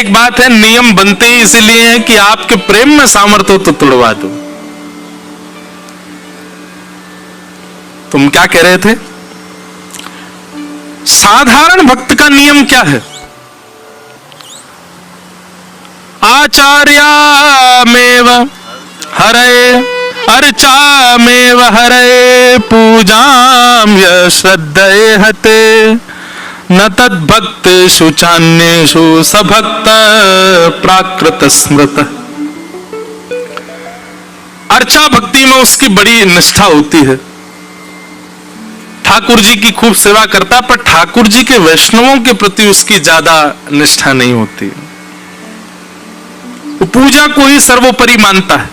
एक बात है, नियम बनते ही इसलिए हैं कि आपके प्रेम में सामर्थ्य हो तो तोड़वा दो। तुम क्या कह रहे थे? साधारण भक्त का नियम क्या है? आचार्यामेव हरे अर्चामेव हरे पूजाम यश्रद्धेहते न तद्भक्तेषु चान्येषु सभक्त प्राकृत स्मृत। अर्चा भक्ति में उसकी बड़ी निष्ठा होती है, ठाकुर जी की खूब सेवा करता, पर ठाकुर जी के वैष्णवों के प्रति उसकी ज्यादा निष्ठा नहीं होती। वो पूजा को ही सर्वोपरि मानता है।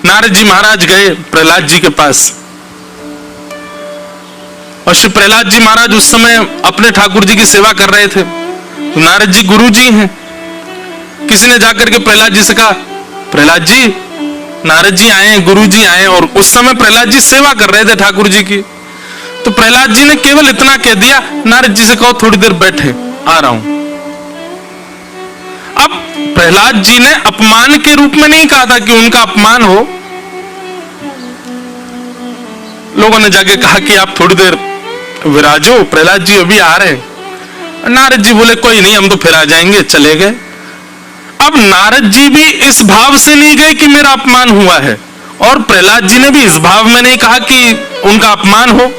नारद जी महाराज गए प्रहलाद जी के पास, और श्री प्रहलाद जी महाराज उस समय अपने ठाकुर जी की सेवा कर रहे थे। तो नारद जी गुरु जी हैं, किसी ने जाकर के प्रहलाद जी से कहा, प्रहलाद जी, नारद जी आए, गुरु जी आए, और उस समय प्रहलाद जी सेवा कर रहे थे ठाकुर जी की। तो प्रहलाद जी ने केवल इतना कह दिया, नारद जी से कहो थोड़ी देर बैठे, आ रहा हूं। अब प्रहलाद जी ने अपमान के रूप में नहीं कहा था कि उनका अपमान हो। लोगों ने जाके कहा कि आप थोड़ी देर विराजो, प्रहलाद जी अभी आ रहे हैं। नारद जी बोले कोई नहीं, हम तो फिर आ जाएंगे, चले गए। अब नारद जी भी इस भाव से नहीं गए कि मेरा अपमान हुआ है, और प्रहलाद जी ने भी इस भाव में नहीं कहा कि उनका अपमान हो,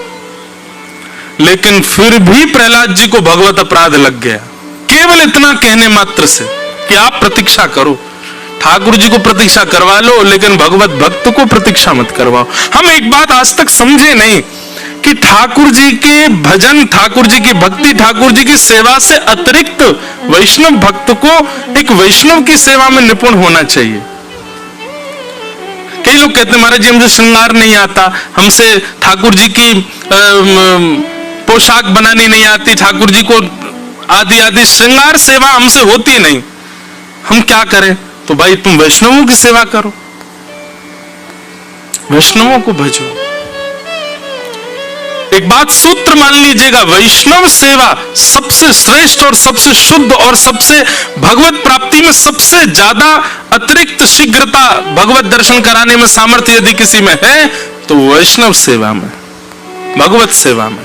लेकिन फिर भी प्रहलाद जी को भगवत अपराध लग गया, केवल इतना कहने मात्र से कि आप प्रतीक्षा करो, ठाकुर जी को प्रतीक्षा करवा लो, लेकिन भगवत भक्त को प्रतीक्षा मत करवाओ। हम एक बात आज तक समझे नहीं कि ठाकुर जी के भजन, ठाकुर जी की भक्ति, ठाकुर जी की सेवा से अतिरिक्त वैष्णव भक्त को एक वैष्णव की सेवा में निपुण होना चाहिए। कई लोग कहते हैं महाराज जी हमसे श्रृंगार नहीं आता, हमसे ठाकुर जी की पोशाक बनानी नहीं आती, ठाकुर जी को आदि आदि श्रृंगार सेवा हमसे होती नहीं, हम क्या करें? तो भाई तुम वैष्णवों की सेवा करो, वैष्णवों को भजो। एक बात सूत्र मान लीजिएगा, वैष्णव सेवा सबसे श्रेष्ठ और सबसे शुद्ध और सबसे भगवत प्राप्ति में सबसे ज्यादा अतिरिक्त शीघ्रता भगवत दर्शन कराने में सामर्थ्य यदि किसी में है तो वैष्णव सेवा में, भगवत सेवा में।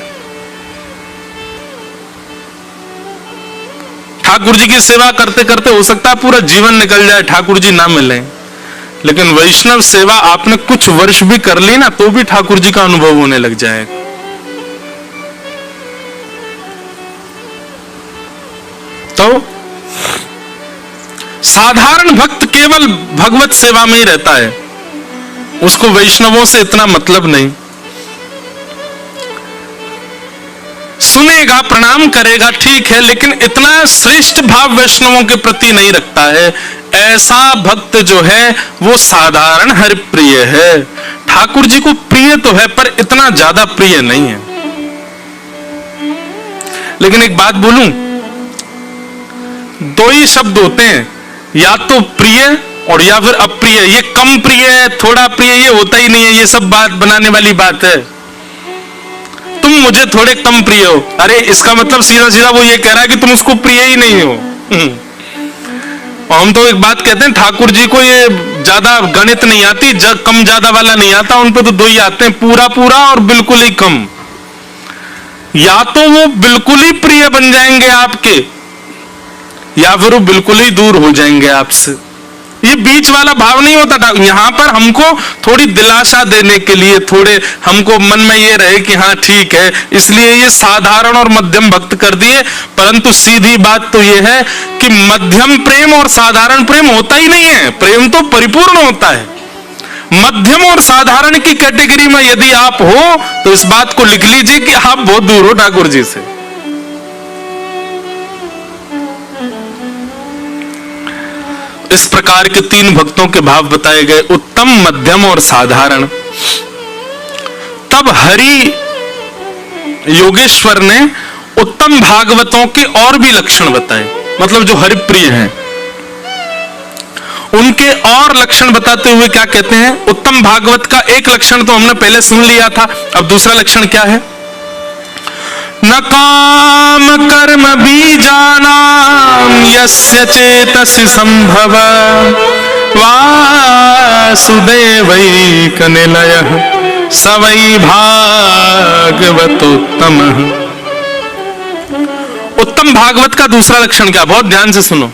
ठाकुर जी की सेवा करते करते हो सकता है पूरा जीवन निकल जाए, ठाकुर जी ना मिले, लेकिन वैष्णव सेवा आपने कुछ वर्ष भी कर ली ना, तो भी ठाकुर जी का अनुभव होने लग जाएगा। तो साधारण भक्त केवल भगवत सेवा में ही रहता है, उसको वैष्णवों से इतना मतलब नहीं। सुनेगा, प्रणाम करेगा, ठीक है, लेकिन इतना श्रेष्ठ भाव वैष्णवों के प्रति नहीं रखता है। ऐसा भक्त जो है वो साधारण हरिप्रिय है, ठाकुर जी को प्रिय तो है पर इतना ज्यादा प्रिय नहीं है। लेकिन एक बात बोलूं, दो ही शब्द होते हैं, या तो प्रिय और या फिर अप्रिय। ये कम प्रिय है, थोड़ा प्रिय, ये होता ही नहीं है। ये सब बात बनाने वाली बात है। तुम मुझे थोड़े कम प्रिय हो, अरे इसका मतलब सीधा सीधा वो ये कह रहा है कि तुम उसको प्रिय ही नहीं हो। और हम तो एक बात कहते हैं, ठाकुर जी को ये ज्यादा गणित नहीं आती, कम ज्यादा वाला नहीं आता, उन पे तो दो ही आते हैं, पूरा पूरा और बिल्कुल ही कम। या तो वो बिल्कुल ही प्रिय बन जाएंगे आपके, या फिर वो बिल्कुल ही दूर हो जाएंगे आपसे। ये बीच वाला भाव नहीं होता था। यहां पर हमको थोड़ी दिलासा देने के लिए, थोड़े हमको मन में ये रहे कि हाँ ठीक है, इसलिए ये साधारण और मध्यम भक्त कर दिए। परंतु सीधी बात तो ये है कि मध्यम प्रेम और साधारण प्रेम होता ही नहीं है, प्रेम तो परिपूर्ण होता है। मध्यम और साधारण की कैटेगरी में यदि आप हो तो इस बात को लिख लीजिए कि आप बहुत दूर हो ठाकुर जी से। इस प्रकार के तीन भक्तों के भाव बताए गए, उत्तम, मध्यम और साधारण। तब हरि योगेश्वर ने उत्तम भागवतों के और भी लक्षण बताए, मतलब जो हरिप्रिय हैं उनके और लक्षण बताते हुए क्या कहते हैं? उत्तम भागवत का एक लक्षण तो हमने पहले सुन लिया था, अब दूसरा लक्षण क्या है? न काम कर्म बीजानां यस्य चेतसि संभव वासुदेवैक निलयः स वै भागवतोत्तमः। उत्तम भागवत का दूसरा लक्षण क्या? बहुत ध्यान से सुनो।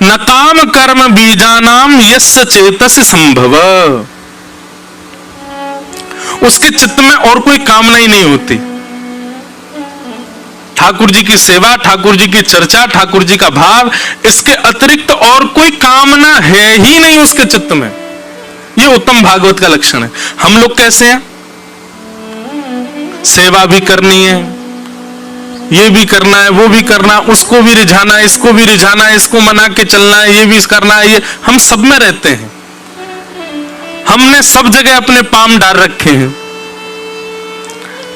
न काम कर्म बीजानाम यस्य चेतसि संभव, उसके चित्त में और कोई कामना ही नहीं होती। ठाकुर जी की सेवा, ठाकुर जी की चर्चा, ठाकुर जी का भाव, इसके अतिरिक्त और कोई कामना है ही नहीं उसके चित्त में। यह उत्तम भागवत का लक्षण है। हम लोग कैसे हैं? सेवा भी करनी है, ये भी करना है, वो भी करना, उसको भी रिझाना है, इसको भी रिझाना है, इसको मना के चलना है, ये भी करना है। ये हम सब में रहते हैं। हमने सब जगह अपने पांव डाल रखे हैं।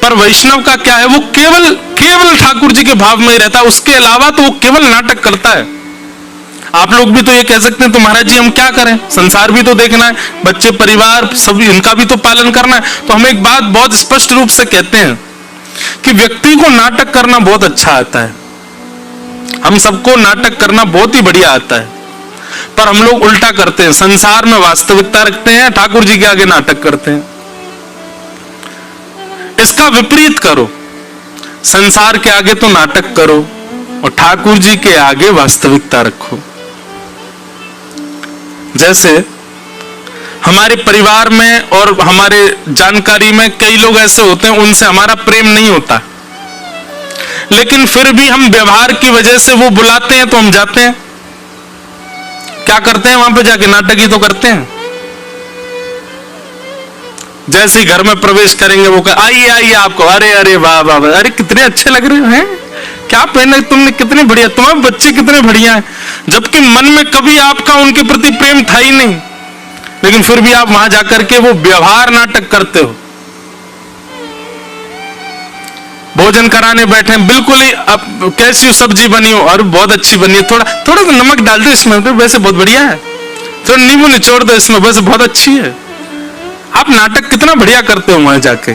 पर वैष्णव का क्या है? वो केवल ठाकुर जी के भाव में ही रहता है। उसके अलावा तो वो केवल नाटक करता है। आप लोग भी तो ये कह सकते हैं तो महाराज जी हम क्या करें, संसार भी तो देखना है, बच्चे परिवार सब इनका भी तो पालन करना है। तो हम एक बात बहुत स्पष्ट रूप से कहते हैं कि व्यक्ति को नाटक करना बहुत अच्छा आता है। हम सबको नाटक करना बहुत ही बढ़िया आता है। पर हम लोग उल्टा करते हैं, संसार में वास्तविकता रखते हैं, ठाकुर जी के आगे नाटक करते हैं। इसका विपरीत करो, संसार के आगे तो नाटक करो और ठाकुर जी के आगे वास्तविकता रखो। जैसे हमारे परिवार में और हमारे जानकारी में कई लोग ऐसे होते हैं, उनसे हमारा प्रेम नहीं होता, लेकिन फिर भी हम व्यवहार की वजह से वो बुलाते हैं तो हम जाते हैं। क्या करते हैं? वहां पे जाके नाटक ही तो करते हैं। जैसे ही घर में प्रवेश करेंगे वो कह आइए आइए आपको, अरे अरे वाह वाह वाह, अरे कितने अच्छे लग रहे हैं, क्या पहने तुमने, कितने बढ़िया, तुम्हारे बच्चे कितने बढ़िया हैं। जबकि मन में कभी आपका उनके प्रति प्रेम था ही नहीं, लेकिन फिर भी आप वहां जाकर के वो व्यवहार नाटक करते हो। भोजन कराने बैठे, बिल्कुल ही अब कैसी सब्जी बनी हो, और बहुत अच्छी बनी है, थोड़ा थोड़ा तो नमक डाल दो इसमें, तो वैसे बहुत बढ़िया है, थोड़ा नींबू निचोड़ दो इसमें, वैसे बहुत अच्छी है। आप नाटक कितना बढ़िया करते हो वहां जाके।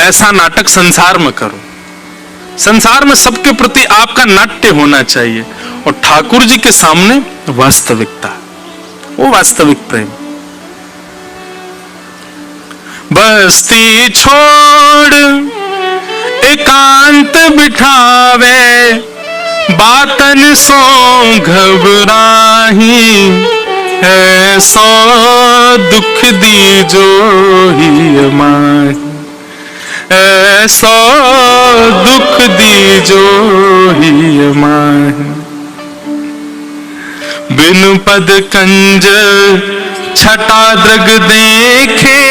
ऐसा नाटक संसार में करो। संसार में सबके प्रति आपका नाट्य होना चाहिए, और ठाकुर जी के सामने वास्तविकता, वो वास्तविक प्रेम। बस्ती छोड़ एकांत बिठावे, बातन सो घबराही, ऐसो दुख दी जो ही माही, ऐसो दुख दी जो ही माही। बिनु पद कंज छटा दृग देखे,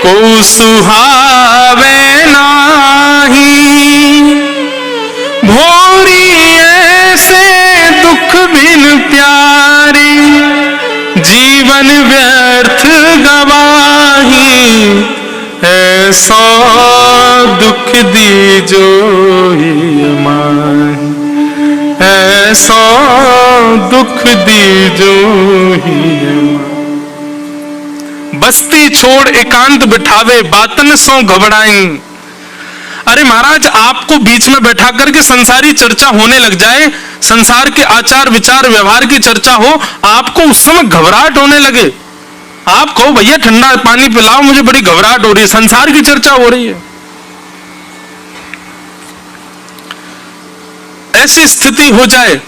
को सुहावे नाही, भोरी ऐसे दुख बिन प्यारी, जीवन व्यर्थ गवाही, ऐसो दुख दी जो ही माही, ऐसो दुख दी जो ही माही। बस्ती छोड़ एकांत बिठावे, बातन सो घबराई। अरे महाराज, आपको बीच में बैठा करके संसारी चर्चा होने लग जाए, संसार के आचार विचार व्यवहार की चर्चा हो, आपको उस समय घबराहट होने लगे, आप कहो भैया ठंडा पानी पिलाओ, मुझे बड़ी घबराहट हो रही है, संसार की चर्चा हो रही है। ऐसी स्थिति हो जाए,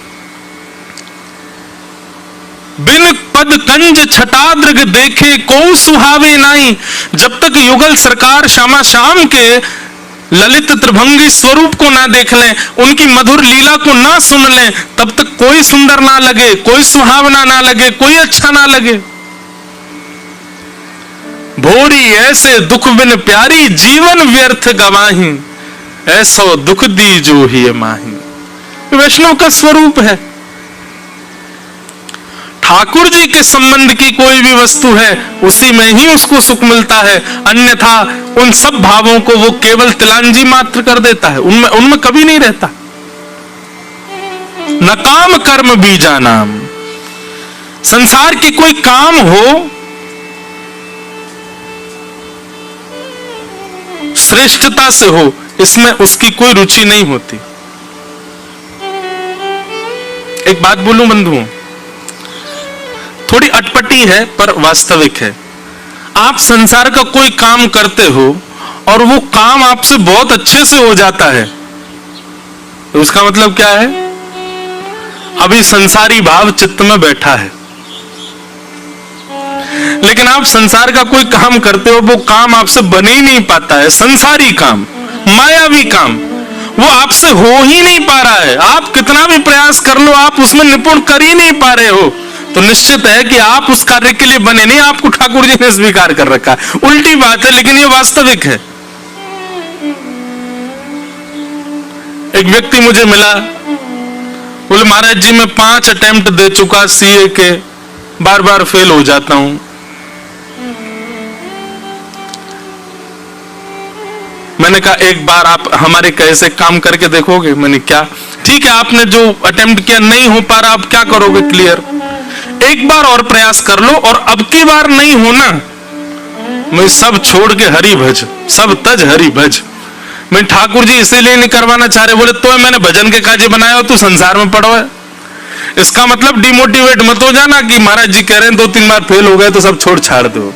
बिन पद कंज छटाद्रग देखे, को सुहावे नाई। जब तक युगल सरकार श्यामा श्याम के ललित त्रिभंगी स्वरूप को ना देख लें, उनकी मधुर लीला को ना सुन लें, तब तक कोई सुंदर ना लगे, कोई सुहावना ना लगे, कोई अच्छा ना लगे। भोरी ऐसे दुख बिन प्यारी, जीवन व्यर्थ गवाही, ऐसो दुख दी जो ही माही। वैष्णव का स्वरूप है। ठाकुर जी के संबंध की कोई भी वस्तु है, उसी में ही उसको सुख मिलता है, अन्यथा उन सब भावों को वो केवल तिलांजी मात्र कर देता है, उनमें कभी नहीं रहता। न काम कर्म बीजा नाम, संसार की कोई काम हो श्रेष्ठता से हो, इसमें उसकी कोई रुचि नहीं होती। एक बात बोलूं बंधुओं, थोड़ी अटपटी है पर वास्तविक है। आप संसार का कोई काम करते हो और वो काम आपसे बहुत अच्छे से हो जाता है, तो उसका मतलब क्या है? अभी संसारी भाव चित्त में बैठा है। लेकिन आप संसार का कोई काम करते हो, वो काम आपसे बन ही नहीं पाता है, संसारी काम, मायावी काम, वो आपसे हो ही नहीं पा रहा है। आप कितना भी प्रयास कर लो, आप उसमें निपुण कर ही नहीं पा रहे हो, तो निश्चित है कि आप उस कार्य के लिए बने नहीं, आपको ठाकुर जी ने स्वीकार कर रखा है। उल्टी बात है, लेकिन ये वास्तविक है। एक व्यक्ति मुझे मिला, बोले महाराज जी मैं 5 अटेम्प्ट दे चुका सीए के, बार बार फेल हो जाता हूं। मैंने कहा एक बार आप हमारे कैसे काम करके देखोगे? मैंने क्या? ठीक है, आपने जो अटेम्प्ट किया नहीं हो पा रहा, आप क्या करोगे क्लियर? एक बार और प्रयास कर लो, और अब की बार नहीं होना, मैं सब छोड़ के हरि भज, सब तज हरि भज। मैं ठाकुर जी इसीलिए नहीं करवाना चाह रहे। बोले तो मैंने भजन के काजे बनाया हो, तू संसार में पड़ो है। इसका मतलब डिमोटिवेट मत हो जाना कि महाराज जी कह रहे हैं 2-3 बार फेल हो गए तो सब छोड़ छाड़ दो।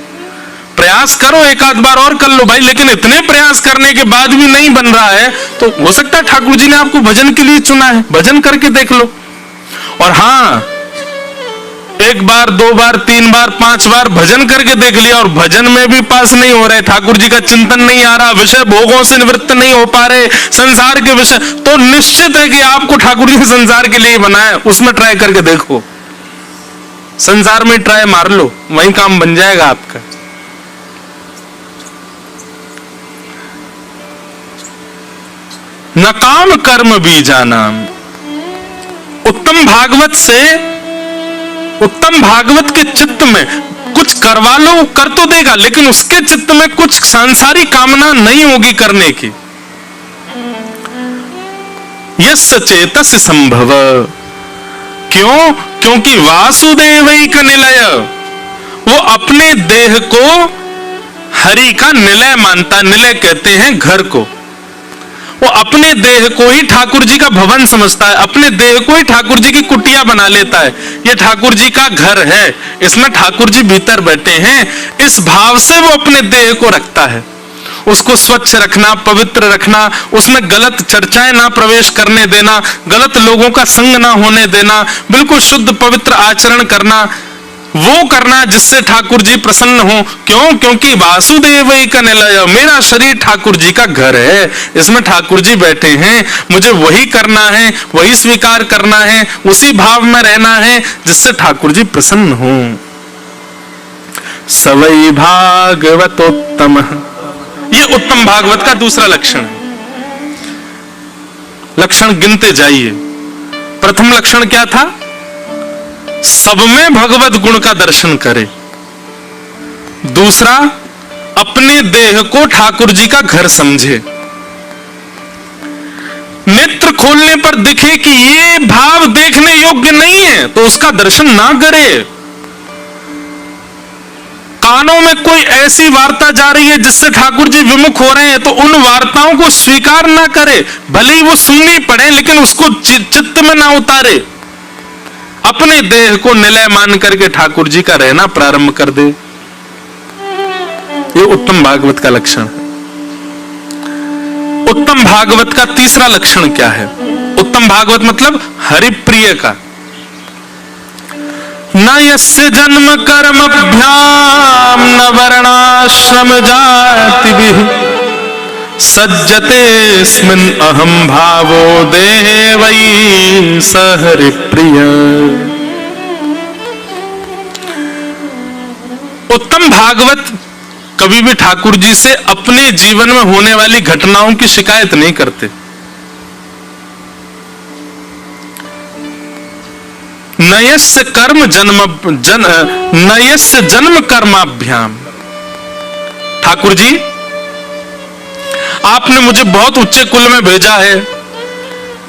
प्रयास करो, एक आध बार और कर लो भाई। लेकिन इतने प्रयास करने के बाद भी नहीं बन रहा है, तो हो सकता है ठाकुर जी ने आपको भजन के लिए चुना है, भजन करके देख लो। और हाँ, 1 बार 2 बार 3 बार 5 बार भजन करके देख लिया और भजन में भी पास नहीं हो रहे, ठाकुर जी का चिंतन नहीं आ रहा, विषय भोगों से निवृत्त नहीं हो पा रहे, संसार के विषय, तो निश्चित है कि आपको ठाकुर जी ने संसार के लिए बनाया, उसमें ट्राई करके देखो। संसार में ट्राई मार लो, वही काम बन जाएगा आपका। नकाम कर्म बीजाना। उत्तम भागवत के चित्त में कुछ करवा लो, कर तो देगा, लेकिन उसके चित्त में कुछ सांसारी कामना नहीं होगी करने की। यस्य चेतस्य संभव। क्यों? क्योंकि वासुदेवैक निलय, वो अपने देह को हरि का निलय मानता। निलय कहते हैं घर को। वो अपने देह को ही ठाकुर जी का भवन समझता है, अपने देह को ही ठाकुर जी की कुटिया बना लेता है। ये ठाकुर जी का घर है, इसमें ठाकुर जी भीतर बैठे हैं, इस भाव से वो अपने देह को रखता है। उसको स्वच्छ रखना, पवित्र रखना, उसमें गलत चर्चाएं ना प्रवेश करने देना, गलत लोगों का संग ना होने देना, बिल्कुल शुद्ध पवित्र आचरण करना, वो करना जिससे ठाकुर जी प्रसन्न हो। क्यों? क्योंकि वासुदेवैक निलय, मेरा शरीर ठाकुर जी का घर है, इसमें ठाकुर जी बैठे हैं, मुझे वही करना है, वही स्वीकार करना है, उसी भाव में रहना है जिससे ठाकुर जी प्रसन्न हो। सवै भागवतोत्तम, ये उत्तम भागवत का दूसरा लक्षण है। लक्षण गिनते जाइए। प्रथम लक्षण क्या था? सब में भगवत गुण का दर्शन करे। दूसरा, अपने देह को ठाकुर जी का घर समझे। नेत्र खोलने पर दिखे कि ये भाव देखने योग्य नहीं है तो उसका दर्शन ना करे। कानों में कोई ऐसी वार्ता जा रही है जिससे ठाकुर जी विमुख हो रहे हैं तो उन वार्ताओं को स्वीकार ना करे, भले ही वो सुननी पड़े, लेकिन उसको चित्त में ना उतारे। अपने देह को निलय मान करके ठाकुर जी का रहना प्रारंभ कर दे। ये उत्तम भागवत का लक्षण है। उत्तम भागवत का तीसरा लक्षण क्या है? उत्तम भागवत मतलब हरिप्रिय का। न यस्य जन्म कर्मभ्याम न वर्णाश्रम जातिभिः सज्जतेऽस्मिन् अहं भावो देवै स हरिप्रिय। उत्तम भागवत कभी भी ठाकुर जी से अपने जीवन में होने वाली घटनाओं की शिकायत नहीं करते। नयस्य जन्म कर्माभ्याम। ठाकुर जी, आपने मुझे बहुत उच्च कुल में भेजा है,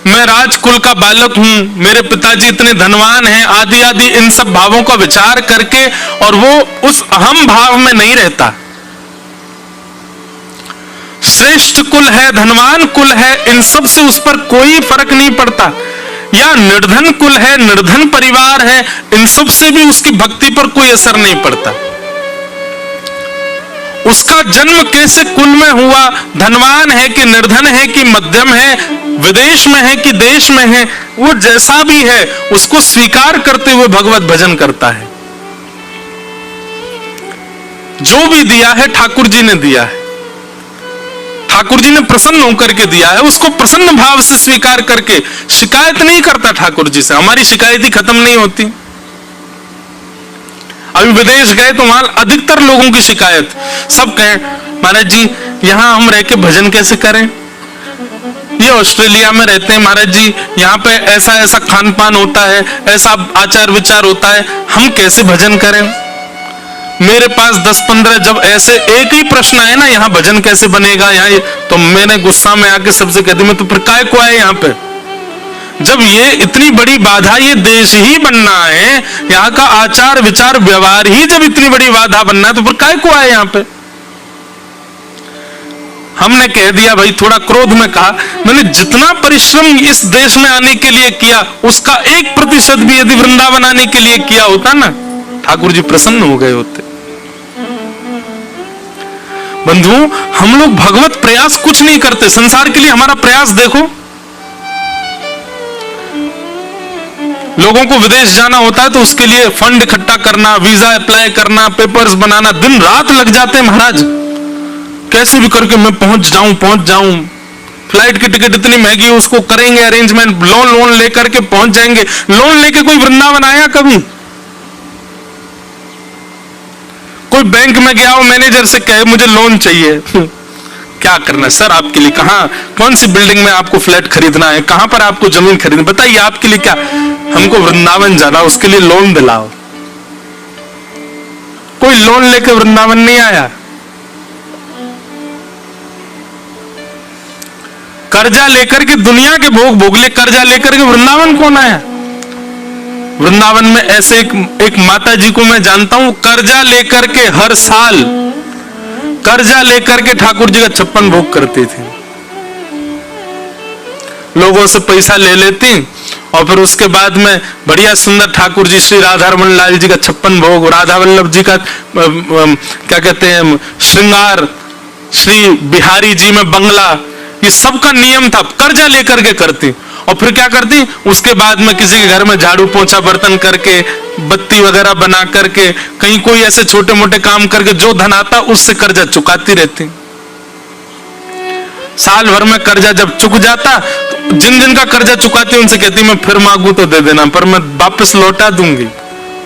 मैं राजकुल का बालक हूं, मेरे पिताजी इतने धनवान हैं, आदि आदि इन सब भावों का विचार करके, और वो उस अहम भाव में नहीं रहता। श्रेष्ठ कुल है, धनवान कुल है, इन सब से उस पर कोई फर्क नहीं पड़ता। या निर्धन कुल है, निर्धन परिवार है, इन सब से भी उसकी भक्ति पर कोई असर नहीं पड़ता। उसका जन्म कैसे कुल में हुआ, धनवान है कि निर्धन है कि मध्यम है, विदेश में है कि देश में है, वो जैसा भी है उसको स्वीकार करते हुए भगवत भजन करता है। जो भी दिया है ठाकुर जी ने दिया है, ठाकुर जी ने प्रसन्न होकर के दिया है, उसको प्रसन्न भाव से स्वीकार करके शिकायत नहीं करता ठाकुर जी से। हमारी शिकायत ही खत्म नहीं होती। अभी विदेश गए तो वहां अधिकतर लोगों की शिकायत, सब कहें महाराज जी यहां हम रह के भजन कैसे करें, ये ऑस्ट्रेलिया में रहते हैं महाराज जी, यहाँ पे ऐसा ऐसा खान पान होता है, ऐसा आचार विचार होता है, हम कैसे भजन करें। मेरे पास 10-15 जब ऐसे एक ही प्रश्न आए ना, यहाँ भजन कैसे बनेगा यहाँ, तो मैंने गुस्सा में आके सबसे कह दी मैं तो फिर काय को आए यहाँ पे, जब ये इतनी बड़ी बाधा, ये देश ही बनना है, यहाँ का आचार विचार व्यवहार ही जब इतनी बड़ी बाधा बनना है तो फिर काय को आए यहाँ पे। हमने कह दिया भाई, थोड़ा क्रोध में कहा, मैंने जितना परिश्रम इस देश में आने के लिए किया उसका 1% भी यदि वृंदावन आने के लिए किया होता ना, ठाकुर जी प्रसन्न हो गए होते। बंधुओं, हम लोग भगवत प्रयास कुछ नहीं करते। संसार के लिए हमारा प्रयास देखो, लोगों को विदेश जाना होता है तो उसके लिए फंड इकट्ठा करना, वीजा अप्लाई करना, पेपर्स बनाना, दिन रात लग जाते हैं महाराज, कैसे भी करके मैं पहुंच जाऊं। फ्लाइट की टिकट इतनी महंगी है, उसको करेंगे अरेंजमेंट, लोन लेकर के पहुंच जाएंगे। लोन लेके कोई वृंदावन आया कभी? कोई बैंक में गया हो, मैनेजर से कहे मुझे लोन चाहिए क्या करना सर आपके लिए, कहां कौन सी बिल्डिंग में आपको फ्लैट खरीदना है, कहां पर आपको जमीन खरीदनी, बताइए आपके लिए क्या, हमको वृंदावन जाना, उसके लिए लोन दिलाओ। कोई लोन लेकर वृंदावन नहीं आया। कर्जा लेकर के दुनिया के भोग भोग ले, कर्जा लेकर के वृंदावन कौन आया? वृंदावन में ऐसे एक माता जी को मैं जानता हूं, कर्जा लेकर के हर साल कर्जा लेकर के ठाकुर जी का 56 भोग करती थी। लोगों से पैसा ले लेती और फिर उसके बाद में बढ़िया सुंदर ठाकुर जी श्री राधा रमन लाल जी का 56 भोग, राधा वल्लभ जी का क्या कहते हैं श्रृंगार, श्री बिहारी जी में बंगला, ये सबका नियम था, कर्जा लेकर के करती। और फिर क्या करती, उसके बाद में किसी के घर में झाड़ू पोंछा बर्तन करके, बत्ती वगैरह बना करके, कहीं कोई ऐसे छोटे मोटे काम करके जो धन आता उससे कर्जा चुकाती रहती। साल भर में कर्जा जब चुक जाता तो जिन जिन का कर्जा चुकाती उनसे कहती मैं फिर मांगू तो दे देना, पर मैं वापस लौटा दूंगी।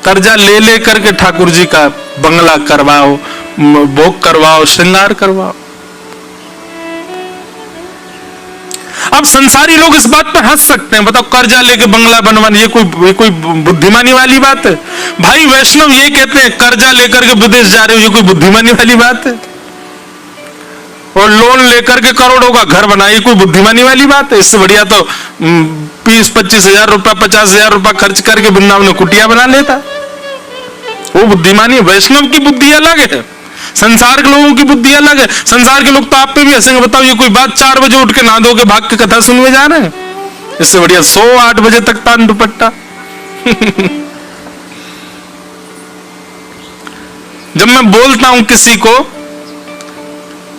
कर्जा ले ले करके ठाकुर जी का बंगला करवाओ, भोग करवाओ, श्रृंगार करवाओ। अब संसारी लोग इस बात पर हंस सकते हैं, बताओ कर्जा लेके बंगला बनवाना ये कोई बुद्धिमानी वाली बात है? भाई वैष्णव ये कहते हैं कर्जा लेकर के विदेश जा रहे हो, ये कोई बुद्धिमानी वाली बात है? और लोन लेकर के करोड़ों का घर बनाए, कोई बुद्धिमानी वाली बात है? इससे बढ़िया तो 20-25 हजार रुपया, 50 हजार रुपया खर्च करके वृंदावन में कुटिया बना लेता। वो बुद्धिमानी। वैष्णव की बुद्धि अलग है, संसार के लोगों की बुद्धि अलग है। संसार के लोग तो आप पे भी हंसेंगे, बताओ ये कोई बात 4 बजे उठ के नहा धो के भाग के कथा सुनने जा रहे हैं? इससे बढ़िया 8 बजे तक तान दुपट्टा जब मैं बोलता हूं किसी को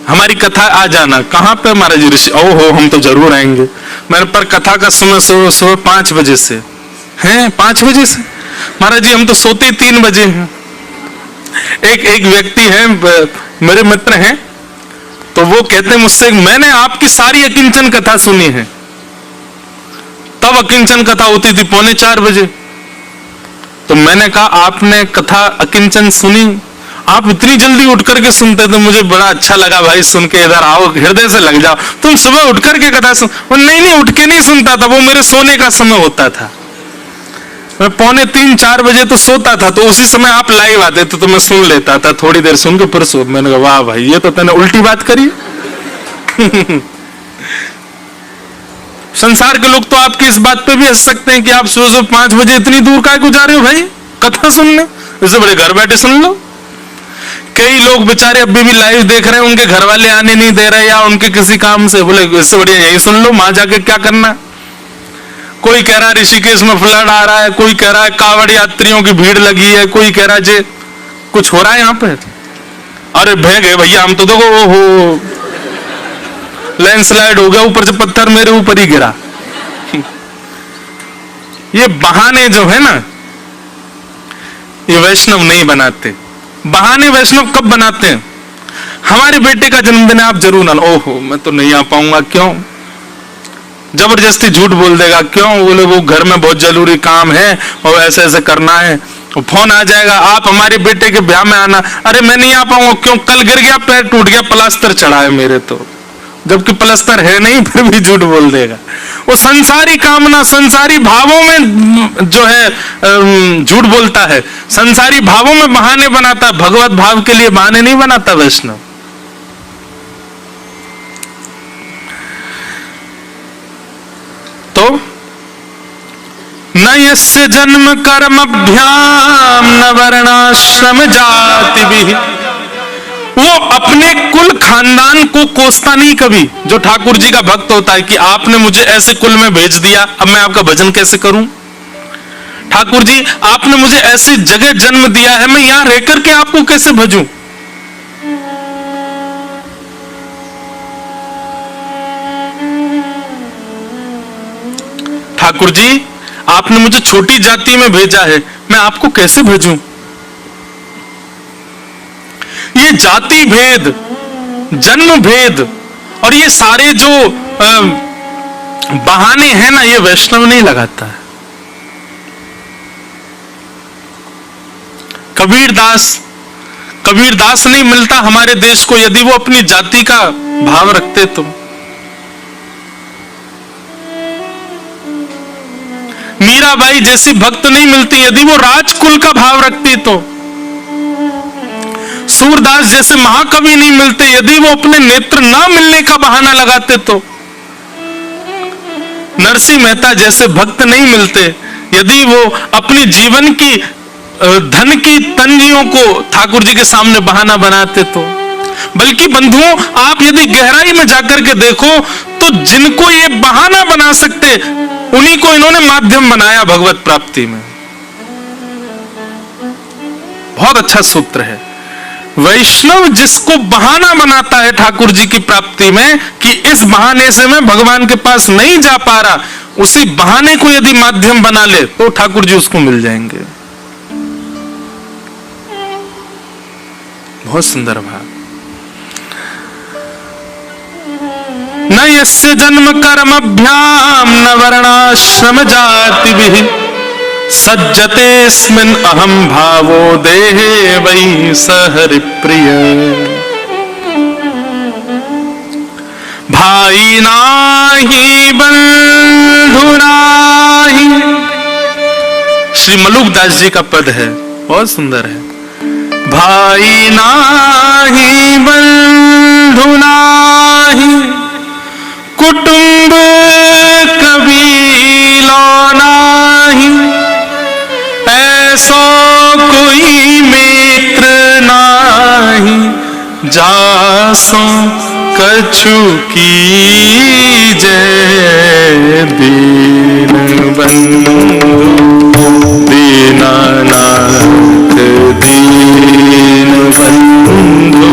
हमारी कथा आ जाना, कहां पे महाराज ऋषि, ओहो हम तो जरूर आएंगे। मैंने पर कथा का समय सुबह 5 बजे से है, 5 बजे से महाराज जी हम तो सोते 3 बजे हैं। एक व्यक्ति है, मेरे मित्र हैं, तो वो कहते हैं मुझसे मैंने आपकी सारी अकिंचन कथा सुनी है। तब अकिंचन कथा होती थी 3:45 बजे। तो मैंने कहा आपने कथा अकिंचन सुनी, आप इतनी जल्दी उठ करके सुनते थे, मुझे बड़ा अच्छा लगा भाई सुन के, इधर आओ हृदय से लग जाओ, तुम सुबह उठ करके कथा सुन। वो नहीं उठ के नहीं सुनता था, वो मेरे सोने का समय होता था। मैं 3:45-4 बजे तो सोता था, तो उसी समय आप लाइव आते थे तो मैं सुन लेता था, थोड़ी देर सुन के फिर सो। मैंने कहा वाह भाई ये तो तूने उल्टी बात करी संसार के लोग तो आपकी इस बात पे भी हंस सकते हैं कि आप सुबह 5 बजे इतनी दूर काहे को जा रहे हो भाई कथा सुनने, इससे बड़े घर बैठे सुन लो। कई लोग बेचारे अभी भी लाइव देख रहे हैं, उनके घर वाले आने नहीं दे रहे या उनके किसी काम से, बोले इससे बढ़िया यही सुन लो, वहां जाके क्या करना। कोई कह रहा है ऋषिकेश में फ्लड आ रहा है, कोई कह रहा है कांवड़ यात्रियों की भीड़ लगी है, कोई कह रहा है जे कुछ हो रहा है यहाँ पे। अरे भय गए भैया हम तो, देखो ओहो लैंडस्लाइड हो गया, ऊपर से पत्थर मेरे ऊपर ही गिरा। ये बहाने जो है ना, ये वैष्णव नहीं बनाते। बहाने वैष्णव कब बनाते हैं? हमारे बेटे का जन्मदिन है, आप जरूर आना। ओहो मैं तो नहीं आ पाऊंगा। क्यों? जबरदस्ती झूठ बोल देगा। क्यों? बोले वो घर में बहुत जरूरी काम है और ऐसे ऐसे करना है, फोन आ जाएगा आप हमारे बेटे के ब्याह में आना। अरे मैं नहीं आ पाऊंगा। क्यों? कल गिर गया, पैर टूट गया, प्लास्टर चढ़ा है मेरे, तो जबकि प्लास्टर है नहीं फिर भी झूठ बोल देगा। वो संसारी कामना, संसारी भावों में जो है झूठ बोलता है, संसारी भावों में बहाने बनाता है, भगवत भाव के लिए बहाने नहीं बनाता वैष्णव। तो न यस्य जन्म कर्मभ्याम न वर्णाश्रम जाति भी, वो अपने कुल खानदान को कोसता नहीं कभी। जो ठाकुर जी का भक्त होता है कि आपने मुझे ऐसे कुल में भेज दिया, अब मैं आपका भजन कैसे करूं? ठाकुर जी आपने मुझे ऐसी जगह जन्म दिया है, मैं यहां रहकर के आपको कैसे भजूं? ठाकुर जी आपने मुझे छोटी जाति में भेजा है, मैं आपको कैसे भजूं? ये जाति भेद, जन्म भेद और ये सारे जो बहाने हैं ना, ये वैष्णव नहीं लगाता है। कबीरदास नहीं मिलता हमारे देश को यदि वो अपनी जाति का भाव रखते तो। मीराबाई जैसी भक्त नहीं मिलती यदि वो राजकुल का भाव रखती तो। सूरदास जैसे महाकवि नहीं मिलते यदि वो अपने नेत्र ना मिलने का बहाना लगाते तो। नरसिंह मेहता जैसे भक्त नहीं मिलते यदि वो अपनी जीवन की धन की तंगियों को ठाकुर जी के सामने बहाना बनाते तो। बल्कि बंधुओं आप यदि गहराई में जाकर के देखो तो जिनको ये बहाना बना सकते उन्हीं को इन्होंने माध्यम बनाया भगवत प्राप्ति में। बहुत अच्छा सूत्र है। वैष्णव जिसको बहाना बनाता है ठाकुर जी की प्राप्ति में कि इस बहाने से मैं भगवान के पास नहीं जा पा रहा, उसी बहाने को यदि माध्यम बना ले तो ठाकुर जी उसको मिल जाएंगे। बहुत सुंदर भाव। न यस्य जन्म कर्मभ्याम न वर्णाश्रम जाति भी सज्जतेस्मिन् अहम भावो देहे वै सहरि प्रिय। भाई नाही बंधु नाही, श्री मलुकदास जी का पद है, बहुत सुंदर है। भाई नाही बंधु नाही, कुटुंब कबीलो नाही, ऐसो कोई मित्र नाही, जासो कछु कीजे। दीन बंधु दीनानाथ, दीन बंधु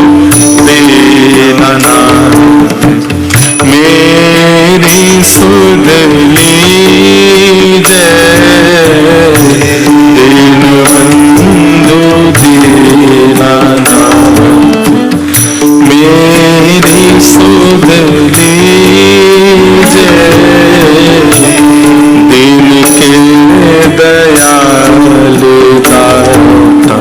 दीनानाथ, मेरी सुध लीजिए। दीन बंधु दीनानाथ, मेरी सुध लीजिए। दीन के दयालु दाता,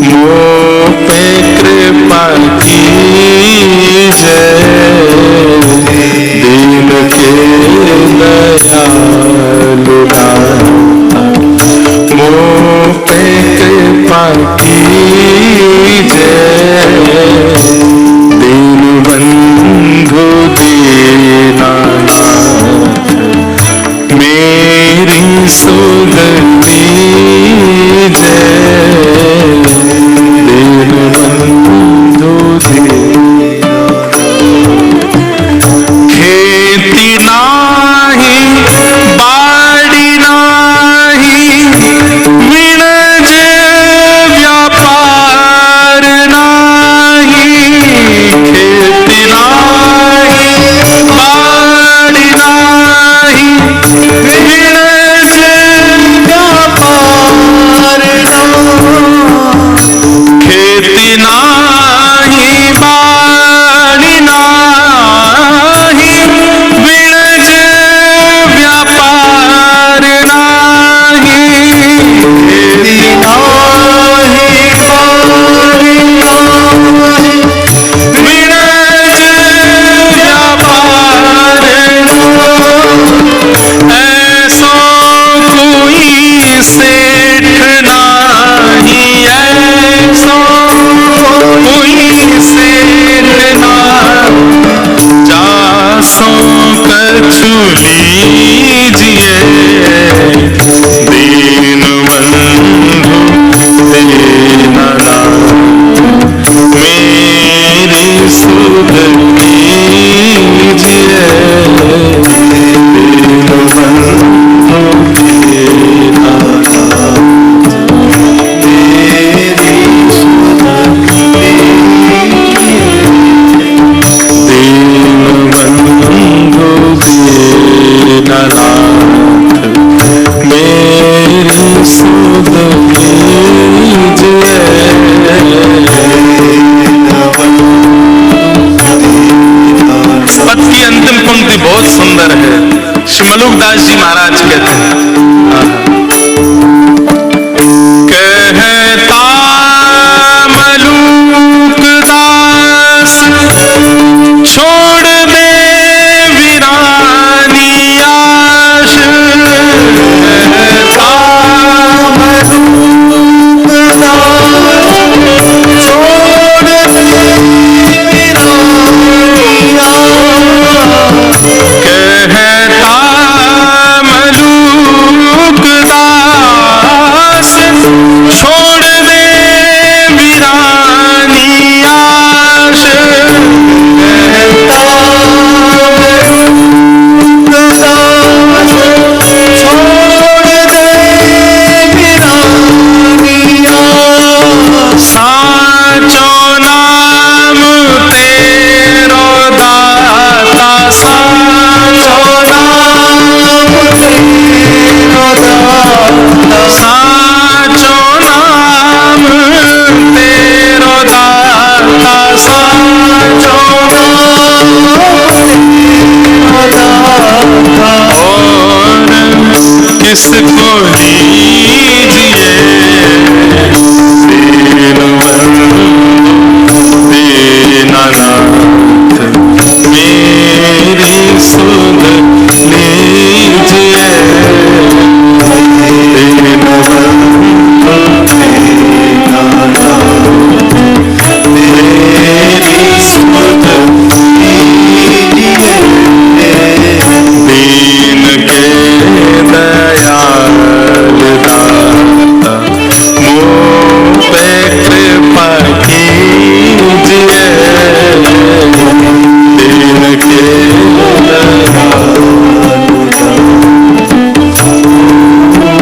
मोह पे कृपा कीजिए। दीन के दयालु दाता, मोह पे कृपा कीजिए। दीन बंधु मलूकदास जी महाराज कहते हैं, कहता मलूकदास छोड़ दे वीरानी आश, कहता मलूकदास छोड़ दे वीरानी आश, कहता मलूकदास छोड़ दे वीरानी आश, कहता मलूकदास छोड़ दे वीरानी आश, साचो नाम तेरो दाता, साचो नाम तेरो दाता, साचो नाम तेरो दाता, साचो नाम तेरो दाता, और किसको लीजिए दीननाथ मेरी सुध लीजिए, दीननाथ मेरी सुध लीजिए, दीन के दयाल दाता मुझ पे कृपा कीजिए, दीन के दयाल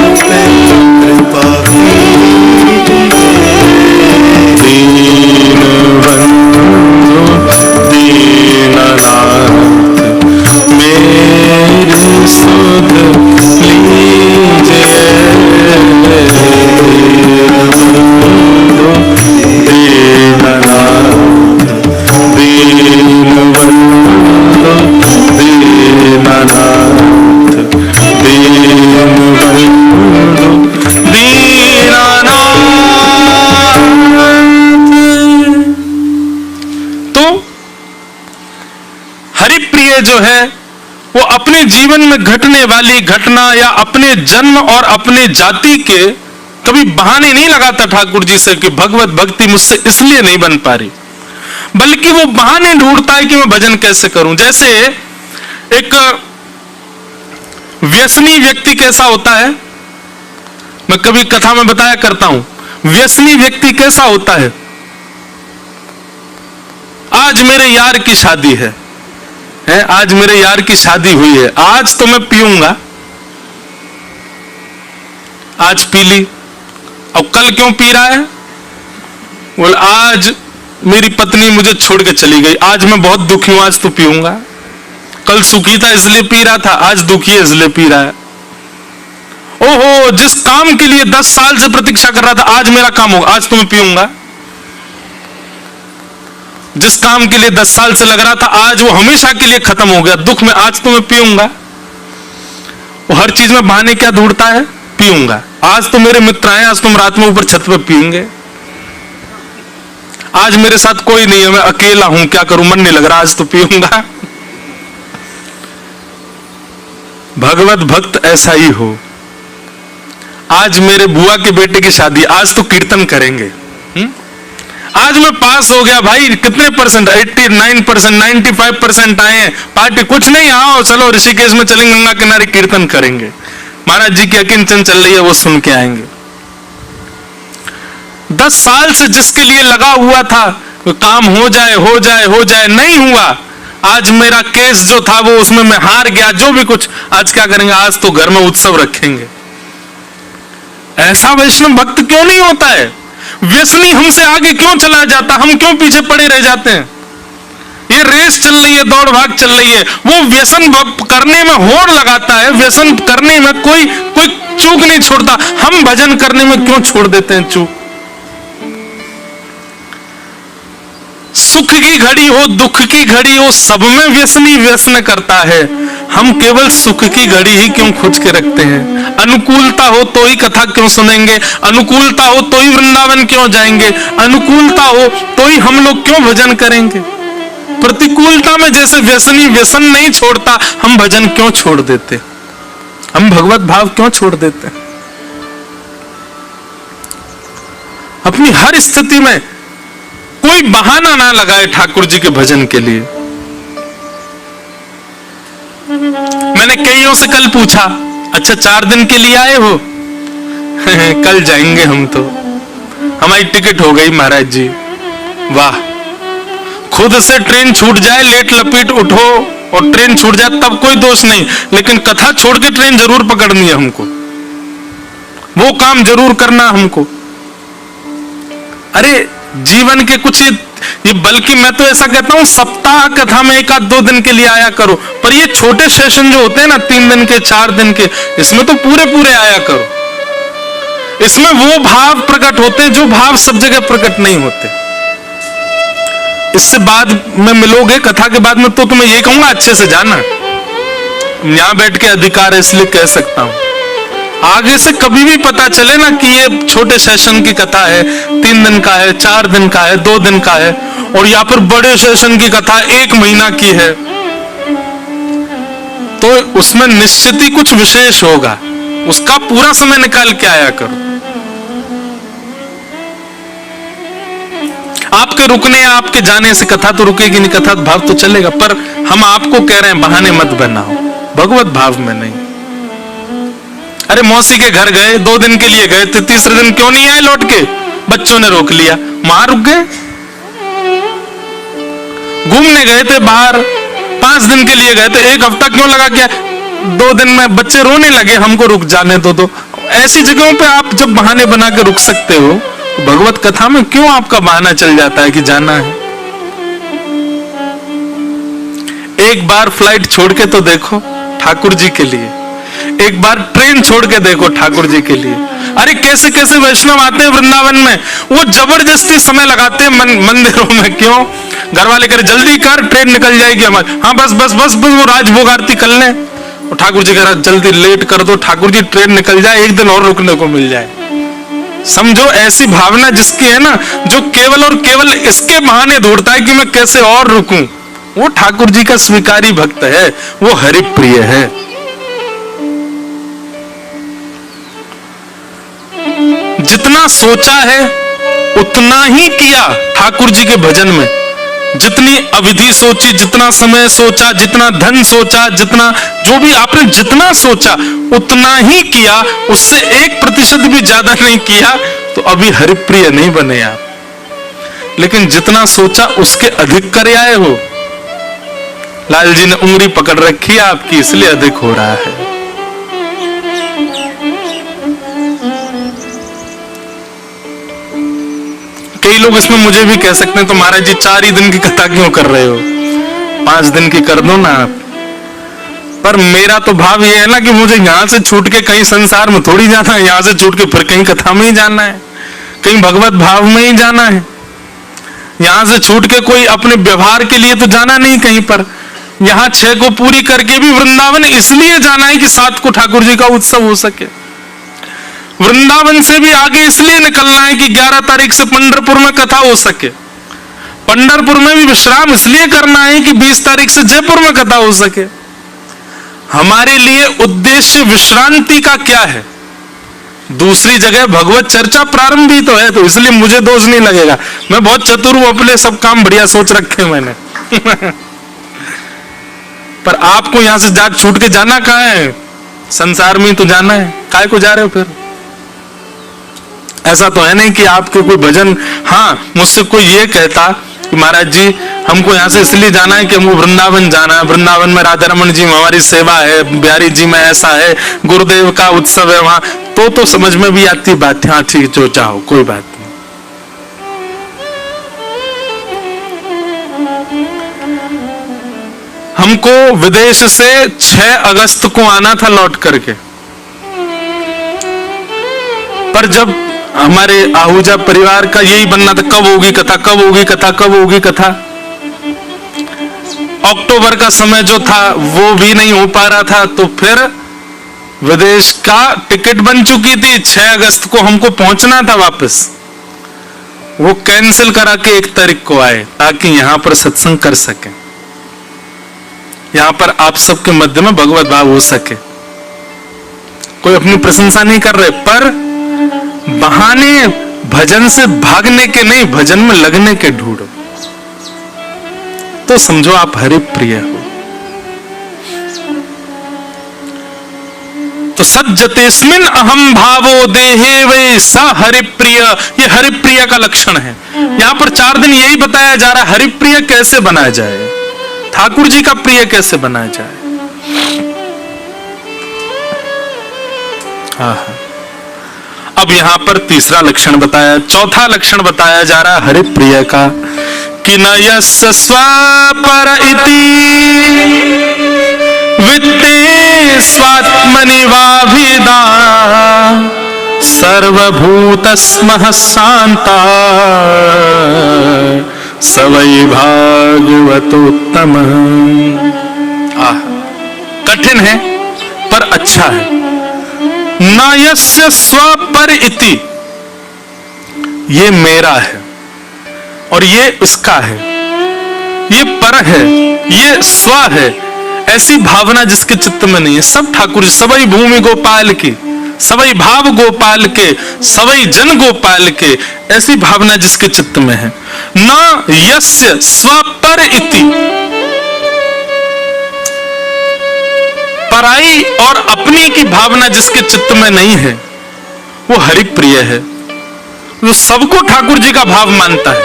मुझ पे कृपा कीजिए, दीनबंधु दीननाथ मेरी सुध लीजिए, दीनबंधु दीननाथ, दीनबंधु दीननाथ, दीनबंधु दीननाथ। तो हरिप्रिय जो है वो अपने जीवन में घटने वाली घटना या अपने जन्म और अपने जाति के कभी बहाने नहीं लगाता ठाकुर जी से कि भगवत भक्ति मुझसे इसलिए नहीं बन पा रही, बल्कि वो बहाने ढूंढता है कि मैं भजन कैसे करूं। जैसे एक व्यसनी व्यक्ति कैसा होता है, मैं कभी कथा में बताया करता हूं, व्यसनी व्यक्ति कैसा होता है। आज मेरे यार की शादी है, आज मेरे यार की शादी हुई है, आज तो मैं पीऊंगा, आज पी ली। अब कल क्यों पी रहा है? बोल आज मेरी पत्नी मुझे छोड़ के चली गई, आज मैं बहुत दुखी हूं, आज तो पीऊंगा। कल सुखी था इसलिए पी रहा था, आज दुखी है इसलिए पी रहा है। ओहो, जिस काम के लिए 10 साल से प्रतीक्षा कर रहा था, आज मेरा काम होगा, आज तो मैं पीऊंगा। जिस काम के लिए 10 साल से लग रहा था, आज वो हमेशा के लिए खत्म हो गया, दुख में, आज तो मैं पीऊंगा। वो हर चीज में बहाने क्या ढूंढता है? पीऊंगा। आज तो मेरे मित्र आए, आज तुम रात में ऊपर छत पे पीएंगे, आज मेरे साथ कोई नहीं है, मैं अकेला हूं, क्या करूं, मन नहीं लग रहा, आज तो पीऊंगा। भगवत भक्त ऐसा ही हो। आज मेरे बुआ के बेटे की शादी, आज तो कीर्तन करेंगे। आज मैं पास हो गया भाई, कितने परसेंट? 89%, 95% आए हैं, पार्टी कुछ नहीं, आओ चलो ऋषिकेश में चलेंगे, गंगा किनारे कीर्तन करेंगे, महाराज जी की अकिंचन चल रही है, वो सुन के आएंगे। 10 साल से जिसके लिए लगा हुआ था, काम हो जाए हो जाए हो जाए, नहीं हुआ। आज मेरा केस जो था वो उसमें मैं हार गया, जो भी कुछ, आज क्या करेंगे? आज तो घर में उत्सव रखेंगे। ऐसा वैष्णव भक्त क्यों नहीं होता है? व्यसनी हमसे आगे क्यों चला जाता, हम क्यों पीछे पड़े रह जाते हैं? ये रेस चल रही है, दौड़ भाग चल रही है, वो व्यसन करने में होड़ लगाता है, व्यसन करने में कोई चूक नहीं छोड़ता, हम भजन करने में क्यों छोड़ देते हैं चूक? सुख की घड़ी हो, दुख की घड़ी हो, सब में व्यसनी व्यसन करता है। हम केवल सुख की घड़ी ही क्यों खोज के रखते हैं? अनुकूलता हो तो ही कथा क्यों सुनेंगे? अनुकूलता हो तो ही वृंदावन क्यों जाएंगे? अनुकूलता हो तो ही हम लोग क्यों भजन करेंगे? प्रतिकूलता में जैसे व्यसनी व्यसन नहीं छोड़ता, हम भजन क्यों छोड़ देते? हम भगवत भाव क्यों छोड़ देते? अपनी हर स्थिति में कोई बहाना ना लगाए ठाकुर जी के भजन के लिए। मैंने कईयों से कल पूछा, अच्छा 4 दिन के लिए आए हो? कल जाएंगे हम तो, हमारी टिकट हो गई महाराज जी। वाह, खुद से ट्रेन छूट जाए, लेट लपीट उठो और ट्रेन छूट जाए तब कोई दोष नहीं, लेकिन कथा छोड़ के ट्रेन जरूर पकड़नी है हमको, वो काम जरूर करना हमको। अरे जीवन के कुछ ये बल्कि मैं तो ऐसा कहता हूं सप्ताह कथा में 1-2 दिन के लिए आया करो, पर ये छोटे सेशन जो होते हैं ना 3 दिन के 4 दिन के, इसमें तो पूरे पूरे आया करो। इसमें वो भाव प्रकट होते हैं जो भाव सब जगह प्रकट नहीं होते। इससे बाद में मिलोगे कथा के बाद में तो तुम्हें ये कहूंगा अच्छे से जाना। यहां बैठ के अधिकार है इसलिए कह सकता हूं, आगे से कभी भी पता चले ना कि ये छोटे सेशन की कथा है, 3 दिन का है, 4 दिन का है, 2 दिन का है, और या फिर बड़े सेशन की कथा 1 महीना की है, तो उसमें निश्चित ही कुछ विशेष होगा। उसका पूरा समय निकाल के आया करो। आपके रुकने या आपके जाने से कथा तो रुकेगी नहीं, कथा भाव तो चलेगा, पर हम आपको कह रहे हैं बहाने मत बनाओ, भगवत भाव में नहीं। अरे मौसी के घर गए, 2 दिन के लिए गए थे, तीसरे दिन क्यों नहीं आए लौट के? बच्चों ने रोक लिया, वहां रुक गए। घूमने गए थे बाहर, 5 दिन के लिए गए थे, 1 हफ्ता क्यों लगा के? 2 दिन में बच्चे रोने लगे, हमको रुक जाने दो। तो ऐसी जगहों पे आप जब बहाने बना के रुक सकते हो, तो भगवत कथा में क्यों आपका बहाना चल जाता है कि जाना है? एक बार फ्लाइट छोड़ के तो देखो ठाकुर जी के लिए, एक बार ट्रेन छोड़ के देखो ठाकुर जी के लिए। अरे कैसे कैसे वैष्णव आते हैं वृंदावन में, वो जबरदस्ती समय लगाते हैं मंदिरों में। क्यों? घर वाले कह रहे जल्दी कर, ट्रेन निकल जाएगी हमारी। हाँ बस बस बस बस वो राजभोग आरती कर लें, और ठाकुर जी कह रहा जल्दी लेट कर दो, ठाकुर जी ट्रेन निकल जाए, 1 दिन और रुकने को मिल जाए। समझो ऐसी भावना जिसकी है ना, जो केवल और केवल इसके बहाने ढूंढता है कि मैं कैसे और रुकूं, वो ठाकुर जी का स्वीकारी भक्त है, वो हरिप्रिय है। जितना सोचा है उतना ही किया ठाकुर जी के भजन में। जितनी अवधि सोची, जितना समय सोचा, जितना धन सोचा, जितना जो भी आपने जितना सोचा उतना ही किया, उससे 1% भी ज्यादा नहीं किया, तो अभी हरिप्रिय नहीं बने आप। लेकिन जितना सोचा उसके अधिक कर आए हो। लाल जी ने उंगली पकड़ रखी है आपकी, इसलिए अधिक हो रहा है। कई लोग इसमें मुझे भी कह सकते हैं तो महाराज जी 4 ही दिन की कथा क्यों कर रहे हो, 5 दिन की कर दो ना आप। पर मेरा तो भाव ये है ना कि मुझे यहां से छूट के कहीं संसार में थोड़ी जाना है, यहां से छूट के फिर कहीं कथा में ही जाना है, कहीं भगवत भाव में ही जाना है। यहां से छूट के कोई अपने व्यवहार के लिए तो जाना नहीं कहीं पर। यहां 6 को पूरी करके भी वृंदावन इसलिए जाना है कि 7 को ठाकुर जी का उत्सव हो सके। वृंदावन से भी आगे इसलिए निकलना है कि 11 तारीख से पंढरपुर में कथा हो सके। पंढरपुर में भी विश्राम इसलिए करना है कि 20 तारीख से जयपुर में कथा हो सके। हमारे लिए उद्देश्य विश्रांति का क्या है? दूसरी जगह भगवत चर्चा प्रारंभ ही तो है, तो इसलिए मुझे दोष नहीं लगेगा। मैं बहुत चतुर हूं, अपने सब काम बढ़िया सोच रखे मैंने। पर आपको यहां से जाट छूट के जाना कहां है? संसार में तो जाना है, काहे को जा रहे हो फिर? ऐसा तो है नहीं कि आपके कोई भजन, हाँ मुझसे कोई ये कहता कि महाराज जी हमको यहाँ से इसलिए जाना है कि हमको वृंदावन जाना है, वृंदावन में राधा रमन जी में हमारी सेवा है, बिहारी जी में ऐसा है, गुरुदेव का उत्सव है वहां, तो समझ में भी आती बात। हाँ ठीक, जो चाहो कोई बात नहीं। हमको विदेश से 6 अगस्त को आना था लौट करके, पर जब हमारे आहूजा परिवार का यही बनना था कब होगी कथा, कब होगी कथा, कब होगी कथा, अक्टूबर का समय जो था वो भी नहीं हो पा रहा था, तो फिर विदेश का टिकट बन चुकी थी, 6 अगस्त को हमको पहुंचना था वापस, वो कैंसिल करा के 1 तारीख को आए ताकि यहां पर सत्संग कर सके, यहां पर आप सबके मध्य में भगवत भाव हो सके। कोई अपनी प्रशंसा नहीं कर रहे, पर बहाने भजन से भागने के नहीं, भजन में लगने के ढूंढो, तो समझो आप हरि प्रिय हो। तो सज्जतेस्मिन अहम भावो देहे वे स हरिप्रिय, ये हरिप्रिय का लक्षण है। यहां पर 4 दिन यही बताया जा रहा है, हरिप्रिय कैसे बनाया जाए, ठाकुर जी का प्रिय कैसे बनाया जाए। अब यहां पर तीसरा लक्षण बताया, चौथा लक्षण बताया जा रहा है हरिप्रिय का, कि न यस्य स्वपर इति वित्ते स्वात्मनि वाभिदा सर्वभूतस्मः शांता स वै भागवतोत्तम। कठिन है पर अच्छा है। न यस्य स्वपर इति, ये मेरा है और ये उसका है, ये पर है, ये स्व है, ऐसी भावना जिसके चित्त में नहीं है। सब ठाकुर, सबई भूमि गोपाल की, सबई भाव गोपाल के, सबई जन गोपाल के, ऐसी भावना जिसके चित्त में है। न यस्य स्वपर इति, पराई और अपनी की भावना जिसके चित्त में नहीं है, वो हरि प्रिय है, वो सबको ठाकुर जी का भाव मानता है।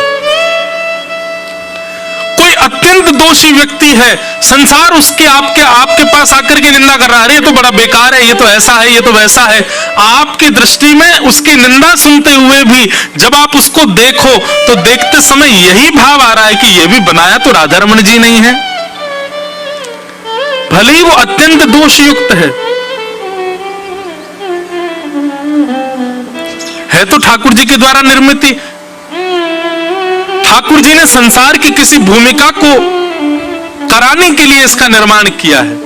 कोई अत्यंत दोषी व्यक्ति है, संसार उसके आपके पास आकर के निंदा कर रहा है, ये तो बड़ा बेकार है, ये तो ऐसा है, ये तो वैसा है। आपकी दृष्टि में उसकी निंदा सुनते हुए भी जब आप उसको देखो तो देखते समय यही भाव आ रहा है कि ये भी बनाया तो राधारमण जी नहीं है, भले ही वो अत्यंत दोषयुक्त है तो ठाकुर जी के द्वारा निर्मित। ठाकुर जी ने संसार की किसी भूमिका को कराने के लिए इसका निर्माण किया है।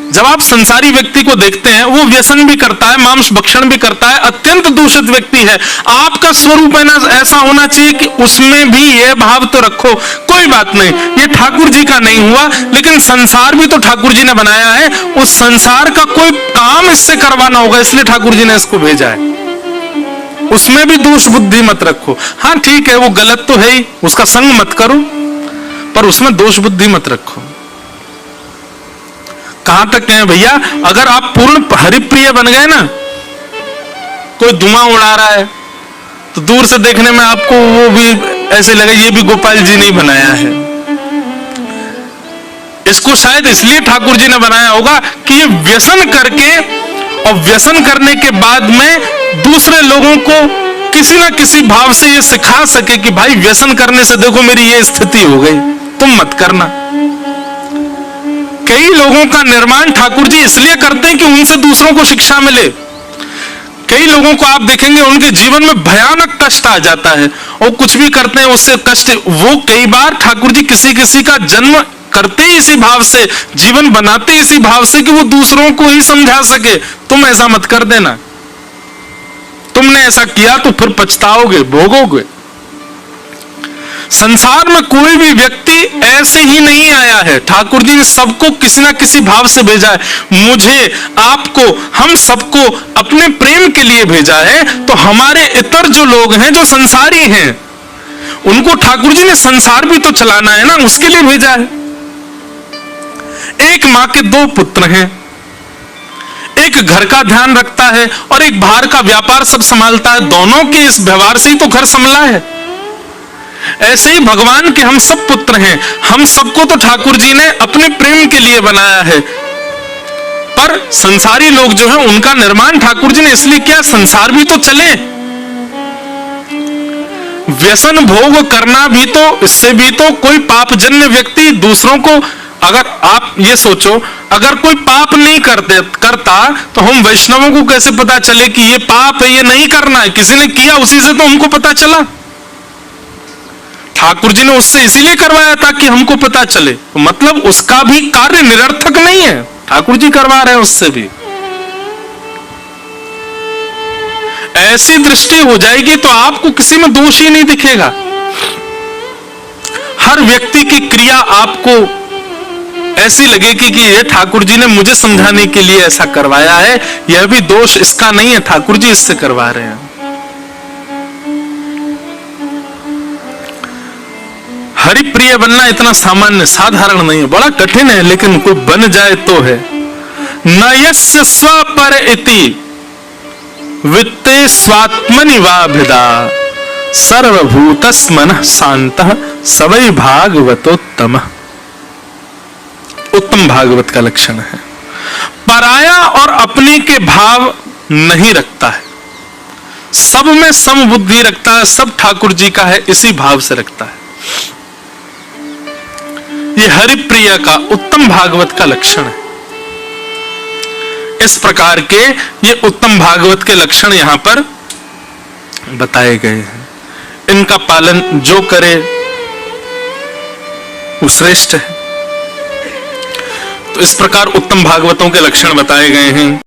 जब आप संसारी व्यक्ति को देखते हैं, वो व्यसन भी करता है, मांस भक्षण भी करता है, अत्यंत दूषित व्यक्ति है, आपका स्वरूप ऐसा होना चाहिए कि उसमें भी यह भाव तो रखो, कोई बात नहीं, ये ठाकुर जी का नहीं हुआ, लेकिन संसार भी तो ठाकुर जी ने बनाया है, उस संसार का कोई काम इससे करवाना होगा, इसलिए ठाकुर जी ने इसको भेजा है। उसमें भी दोष बुद्धि मत रखो। हाँ ठीक है, वो गलत तो है ही, उसका संग मत करो, पर उसमें दोष बुद्धि मत रखो। कहां तक कहें भैया, अगर आप पूर्ण हरिप्रिय बन गए ना, कोई धुआं उड़ा रहा है तो दूर से देखने में आपको वो भी ऐसे लगे ये भी गोपाल जी ने बनाया है। इसको शायद इसलिए ठाकुर जी ने बनाया होगा कि ये व्यसन करके और व्यसन करने के बाद में दूसरे लोगों को किसी ना किसी भाव से ये सिखा सके कि भाई व्यसन करने से देखो मेरी ये स्थिति हो गई, तुम मत करना। कई लोगों का निर्माण ठाकुर जी इसलिए करते हैं कि उनसे दूसरों को शिक्षा मिले। कई लोगों को आप देखेंगे उनके जीवन में भयानक कष्ट आ जाता है और कुछ भी करते हैं उससे कष्ट, वो कई बार ठाकुर जी किसी किसी का जन्म करते ही इसी भाव से, जीवन बनाते इसी भाव से कि वो दूसरों को ही समझा सके, तुम ऐसा मत कर देना, तुमने ऐसा किया तो फिर पछताओगे, भोगोगे। संसार में कोई भी व्यक्ति ऐसे ही नहीं आया है, ठाकुर जी ने सबको किसी ना किसी भाव से भेजा है। मुझे, आपको, हम सबको अपने प्रेम के लिए भेजा है। तो हमारे इतर जो लोग हैं, जो संसारी हैं, उनको ठाकुर जी ने संसार भी तो चलाना है ना, उसके लिए भेजा है। एक मां के 2 पुत्र हैं, एक घर का ध्यान रखता है और एक बाहर का व्यापार सब संभालता है, दोनों के इस व्यवहार से ही तो घर संभला है। ऐसे ही भगवान के हम सब पुत्र हैं, हम सबको तो ठाकुर जी ने अपने प्रेम के लिए बनाया है, पर संसारी लोग जो हैं उनका निर्माण ठाकुर जी ने इसलिए किया संसार भी तो चले। व्यसन भोग करना भी तो, इससे भी तो कोई पापजन्य व्यक्ति दूसरों को, अगर आप ये सोचो, अगर कोई पाप नहीं करता तो हम वैष्णवों को कैसे पता चले कि ये पाप है, ये नहीं करना है? किसी ने किया, उसी से तो हमको पता चला। ठाकुर जी ने उससे इसीलिए करवाया था कि हमको पता चले, तो मतलब उसका भी कार्य निरर्थक नहीं है, ठाकुर जी करवा रहे हैं उससे भी। ऐसी दृष्टि हो जाएगी तो आपको किसी में दोष ही नहीं दिखेगा। हर व्यक्ति की क्रिया आपको ऐसी लगेगी कि ये ठाकुर जी ने मुझे समझाने के लिए ऐसा करवाया है, यह भी दोष इसका नहीं है, ठाकुर जी इससे करवा रहे हैं। हरिप्रिय बनना इतना सामान्य साधारण नहीं है, बड़ा कठिन है, लेकिन कोई बन जाए तो है। न यस्य स्वपर इति वित्ते स्वात्मनि वाभिदा सर्वभूतस्मनः शान्तः सवै भागवतोत्तम। उत्तम भागवत का लक्षण है पराया और अपने के भाव नहीं रखता है, सब में समबुद्धि रखता है, सब ठाकुर जी का है इसी भाव से रखता है। ये हरिप्रिय का उत्तम भागवत का लक्षण है। इस प्रकार के ये उत्तम भागवत के लक्षण यहां पर बताए गए हैं। इनका पालन जो करे वो श्रेष्ठ है। तो इस प्रकार उत्तम भागवतों के लक्षण बताए गए हैं।